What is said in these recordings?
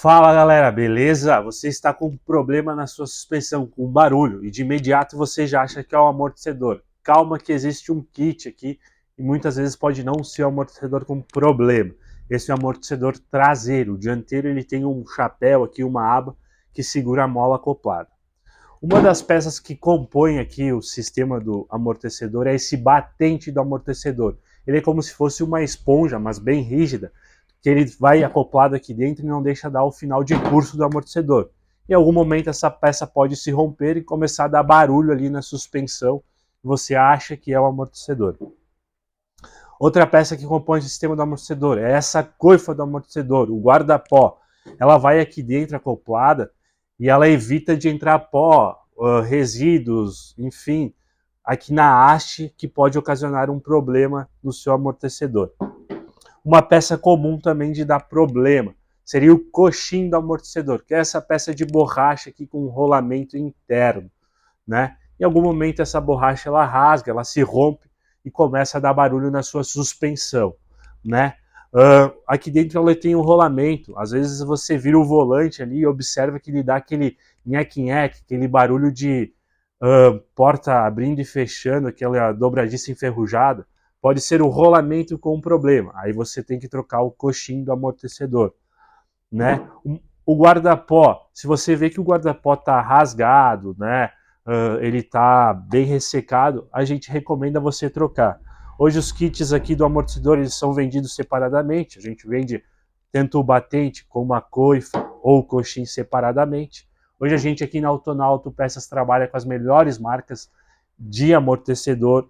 Fala galera, beleza? Você está com um problema na sua suspensão, com barulho, e de imediato você já acha que é o amortecedor. Calma que existe um kit aqui e muitas vezes pode não ser o amortecedor com problema. Esse é o amortecedor traseiro, o dianteiro ele tem um chapéu aqui, uma aba que segura a mola acoplada. Uma das peças que compõe aqui o sistema do amortecedor é esse batente do amortecedor. Ele é como se fosse uma esponja, mas bem rígida, que ele vai acoplado aqui dentro e não deixa dar o final de curso do amortecedor. Em algum momento essa peça pode se romper e começar a dar barulho ali na suspensão, você acha que é o amortecedor. Outra peça que compõe o sistema do amortecedor é essa coifa do amortecedor, o guarda-pó. Ela vai aqui dentro acoplada e ela evita de entrar pó, resíduos, enfim, aqui na haste que pode ocasionar um problema no seu amortecedor. Uma peça comum também de dar problema seria o coxim do amortecedor, que é essa peça de borracha aqui com um rolamento interno, né? Em algum momento essa borracha ela rasga, ela se rompe e começa a dar barulho na sua suspensão, né? Aqui dentro ela tem um rolamento, às vezes você vira o volante ali e observa que ele dá aquele nheque-nheque, aquele barulho de porta abrindo e fechando, aquela dobradiça enferrujada. Pode ser o rolamento com um problema, aí você tem que trocar o coxim do amortecedor, né? O guarda-pó, se você vê que o guarda-pó está rasgado, né? Ele está bem ressecado, a gente recomenda você trocar. Hoje os kits aqui do amortecedor eles são vendidos separadamente, a gente vende tanto o batente como a coifa ou o coxim separadamente. Hoje a gente aqui na Autonal Autopeças trabalha com as melhores marcas de amortecedor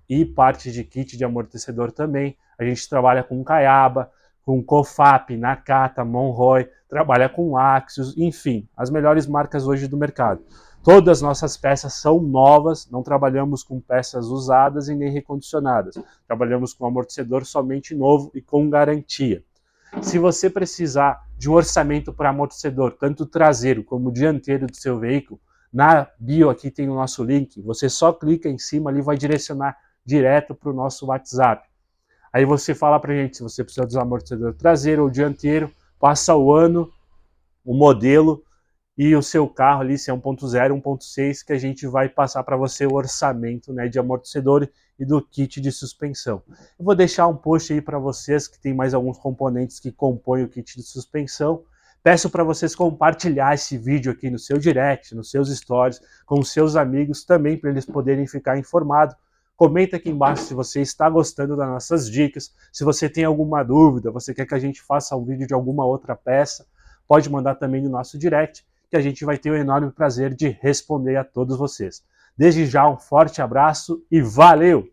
e parte de kit de amortecedor também. A gente trabalha com Caiaba, com Cofap, Nakata, Monroy, trabalha com Axios, enfim, as melhores marcas hoje do mercado. Todas as nossas peças são novas, não trabalhamos com peças usadas e nem recondicionadas. Trabalhamos com amortecedor somente novo e com garantia. Se você precisar de um orçamento para amortecedor, tanto traseiro como dianteiro do seu veículo, na bio aqui tem o nosso link, você só clica em cima ali, vai direcionar direto para o nosso WhatsApp. Aí você fala para a gente se você precisa de um amortecedor traseiro ou dianteiro, passa o ano, o modelo e o seu carro ali, se é 1.0, 1.6, que a gente vai passar para você o orçamento, né, de amortecedor e do kit de suspensão. Eu vou deixar um post aí para vocês que tem mais alguns componentes que compõem o kit de suspensão. Peço para vocês compartilhar esse vídeo aqui no seu direct, nos seus stories, com os seus amigos também, para eles poderem ficar informados. Comenta aqui embaixo se você está gostando das nossas dicas, se você tem alguma dúvida, você quer que a gente faça um vídeo de alguma outra peça, pode mandar também no nosso direct, que a gente vai ter o enorme prazer de responder a todos vocês. Desde já um forte abraço e valeu!